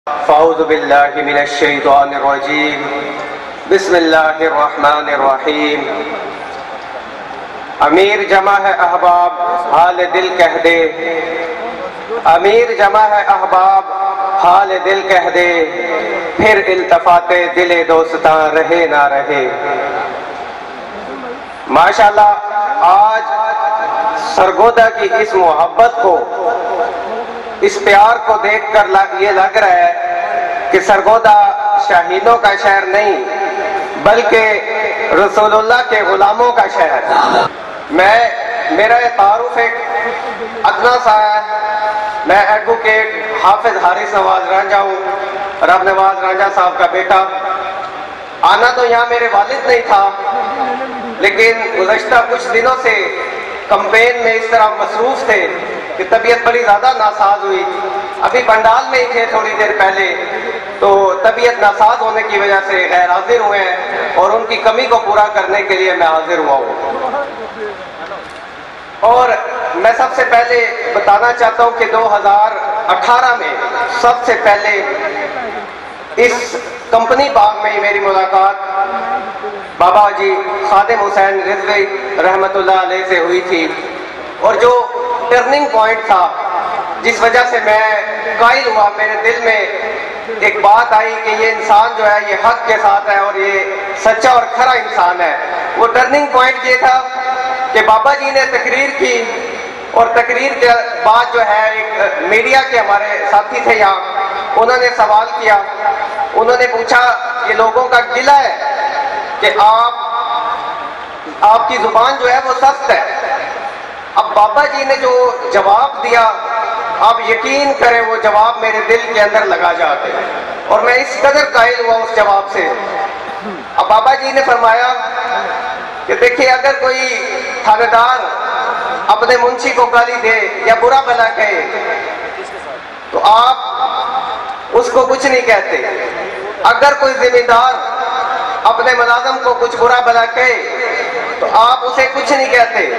فاعوذ باللہ من الشیطان الرجیم بسم اللہ الرحمن الرحیم امیر جمع ہے احباب حال دل کہہ دے، امیر جمع ہے احباب حال دل کہہ دے، پھر التفات دل دوستاں رہے نہ رہے۔ ماشاءاللہ آج سرگودا کی اس محبت کو، اس پیار کو دیکھ کر یہ لگ رہا ہے کہ سرگودا شاہینوں کا شہر نہیں بلکہ رسول اللہ کے غلاموں کا شہر۔ میرا تعارف ایک ادنا سا ہے، میں ایڈوکیٹ حافظ حارث نواز رانجھا ہوں، رب نواز رانجھا صاحب کا بیٹا۔ آنا تو یہاں میرے والد نہیں تھا، لیکن گزشتہ کچھ دنوں سے کمپین میں اس طرح مصروف تھے کہ طبیعت بڑی زیادہ ناساز ہوئی۔ ابھی پنڈال میں ہی تھے تھوڑی دیر پہلے، تو طبیعت ناساز ہونے کی وجہ سے غیر حاضر ہوئے ہیں، اور ان کی کمی کو پورا کرنے کے لیے میں حاضر ہوا ہوں۔ اور میں سب سے پہلے بتانا چاہتا ہوں کہ 2018 میں سب سے پہلے اس کمپنی باغ میں ہی میری ملاقات بابا جی خادم حسین رضوی رحمت اللہ علیہ سے ہوئی تھی، اور جو ٹرننگ پوائنٹ تھا جس وجہ سے میں قائل ہوا، میرے دل میں ایک بات آئی کہ یہ انسان جو ہے یہ حق کے ساتھ ہے اور یہ سچا اور کھرا انسان ہے۔ وہ ٹرننگ پوائنٹ یہ تھا کہ بابا جی نے تقریر کی، اور تقریر کے بعد جو ہے ایک میڈیا کے ہمارے ساتھی تھے یہاں، انہوں نے سوال کیا، انہوں نے پوچھا کہ لوگوں کا گلہ ہے کہ آپ کی زبان جو ہے وہ سخت ہے۔ اب بابا جی نے جو جواب دیا، آپ یقین کریں وہ جواب میرے دل کے اندر لگا جاتے ہیں، اور میں اس قدر قائل ہوا اس جواب سے۔ اب بابا جی نے فرمایا کہ دیکھیں، اگر کوئی تھانے دار اپنے منشی کو گالی دے یا برا بھلا کہے تو آپ اس کو کچھ نہیں کہتے، اگر کوئی ذمہ دار اپنے ملازم کو کچھ برا بھلا کہے تو آپ اسے کچھ نہیں کہتے۔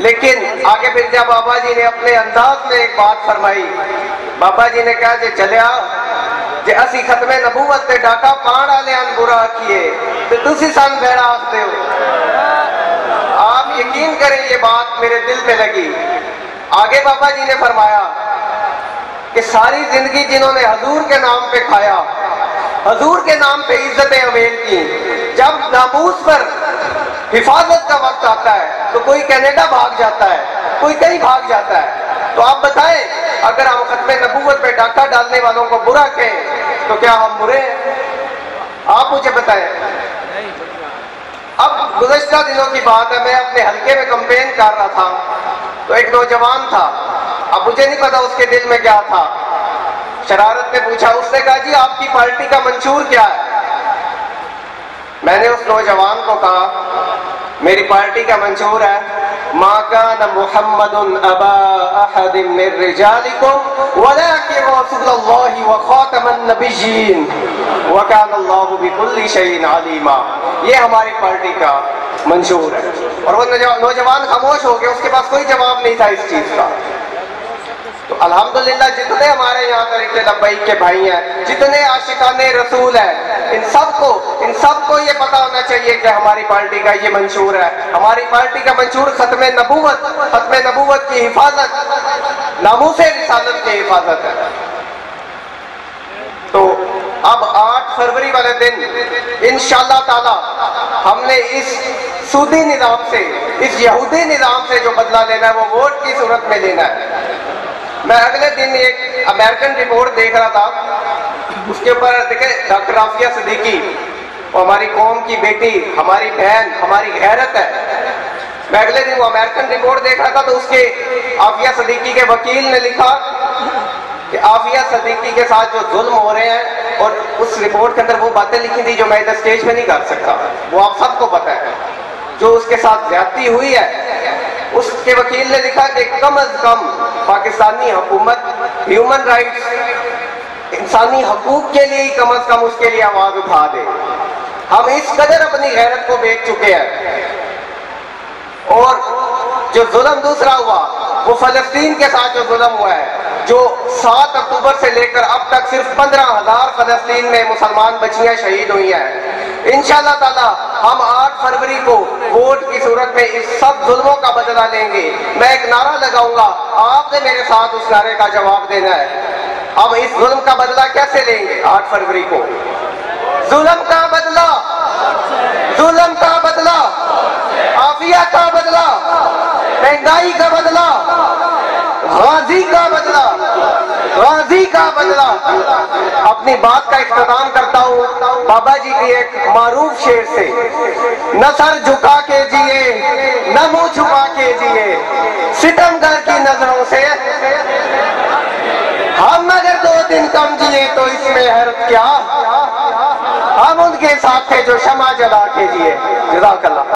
لیکن آگے پھر جب بابا جی نے اپنے انداز میں ایک بات فرمائی، بابا جی نے کہا جے چلیا جے اسی ختم نبوت تے ڈاکا پان والے ان برا کیے تو تسی سن بھیڑا آختے ہو۔ آپ یقین کریں یہ بات میرے دل پہ لگی۔ آگے بابا جی نے فرمایا کہ ساری زندگی جنہوں نے حضور کے نام پہ کھایا، حضور کے نام پہ عزتیں اویل کی، جب ناموس پر حفاظت کا وقت آتا ہے تو کوئی کینیڈا بھاگ جاتا ہے، کوئی کہیں بھاگ جاتا ہے۔ تو آپ بتائیں، اگر ہم ختم نبوت پہ ڈاکہ ڈالنے والوں کو برا کہیں تو کیا ہم برے ہیں؟ آپ مجھے بتائیں۔ اب گزشتہ دنوں کی بات ہے، میں اپنے حلقے میں کمپین کر رہا تھا تو ایک نوجوان تھا، اب مجھے نہیں پتا اس کے دل میں کیا تھا، شرارت نے پوچھا، اس نے کہا جی آپ کی پارٹی کا منشور کیا ہے؟ میں نے اس نوجوان کو کہا میری پارٹی کا منشور ہے ما کان محمد ابا احد من رجالکم ولکن رسول اللہ وخاتم النبیین وکان اللہ بکل شیء علیما۔ یہ ہماری پارٹی کا منشور ہے۔ اور وہ نوجوان خاموش ہو گیا، اس کے پاس کوئی جواب نہیں تھا اس چیز کا۔ تو الحمدللہ جتنے ہمارے یہاں طریق لبیک کے بھائی ہیں، جتنے عاشقان رسول ہیں، ان سب کو یہ پتا ہونا چاہیے کہ ہماری پارٹی کا یہ منشور ہے۔ ہماری پارٹی کا منشور ختم نبوت کی حفاظت، ناموس رسالت کی حفاظت ہے۔ تو اب 8 فروری والے دن انشاءاللہ تعالی ہم نے اس سودی نظام سے، اس یہودی نظام سے جو بدلہ لینا ہے وہ ووٹ کی صورت میں لینا ہے۔ میں اگلے دن ایک امریکن رپورٹ دیکھ رہا تھا، اس کے اوپر دیکھیں ڈاکٹر عافیہ صدیقی، وہ ہماری قوم کی بیٹی، ہماری بہن، ہماری غیرت ہے۔ میں اگلے دن وہ امریکن رپورٹ دیکھ رہا تھا تو اس کے عافیہ صدیقی کے وکیل نے لکھا کہ عافیہ صدیقی کے ساتھ جو ظلم ہو رہے ہیں، اور اس رپورٹ کے اندر وہ باتیں لکھی تھی جو میں ادھر اسٹیج پہ نہیں کر سکتا، وہ آپ سب کو پتہ ہے، جو اس کے ساتھ زیادتی ہوئی ہے۔ اس کے وکیل نے لکھا کہ کم از کم پاکستانی حکومت ہیومن رائٹس، انسانی حقوق کے لیے کم از کم اس کے لیے آواز اٹھا دے۔ ہم اس قدر اپنی غیرت کو بیچ چکے ہیں۔ اور جو ظلم دوسرا ہوا وہ فلسطین کے ساتھ جو ظلم ہوا ہے، جو 7 اکتوبر سے لے کر اب تک صرف 15,000 فلسطین میں مسلمان بچیاں شہید ہوئی ہیں، انشاءاللہ تعالی ہم 8 فروری کو ووٹ کی صورت میں اس سب ظلموں کا بدلہ لیں گے۔ میں ایک نعرہ لگاؤں گا، آپ نے میرے ساتھ اس نعرے کا جواب دینا ہے۔ ہم اس ظلم کا بدلہ کیسے لیں گے 8 فروری کو؟ ظلم کا بدلہ، ظلم کا بدلہ، عافیت کا بدلہ، مہنگائی کا بدلہ، غازی کا بدلہ، غازی کا بدلہ۔ اپنی بات کا اختتام کرتا ہوں بابا جی کی ایک معروف شعر سے، نہ سر جھکا کے جیے نہ منہ چھپا کے جیے، ستمگر کی نظروں سے ہم اگر 2 دن کم جیے تو اس میں حیرت کیا، ہم ان کے ساتھ تھے جو شمع جلا کے جیے۔ جزاک اللہ۔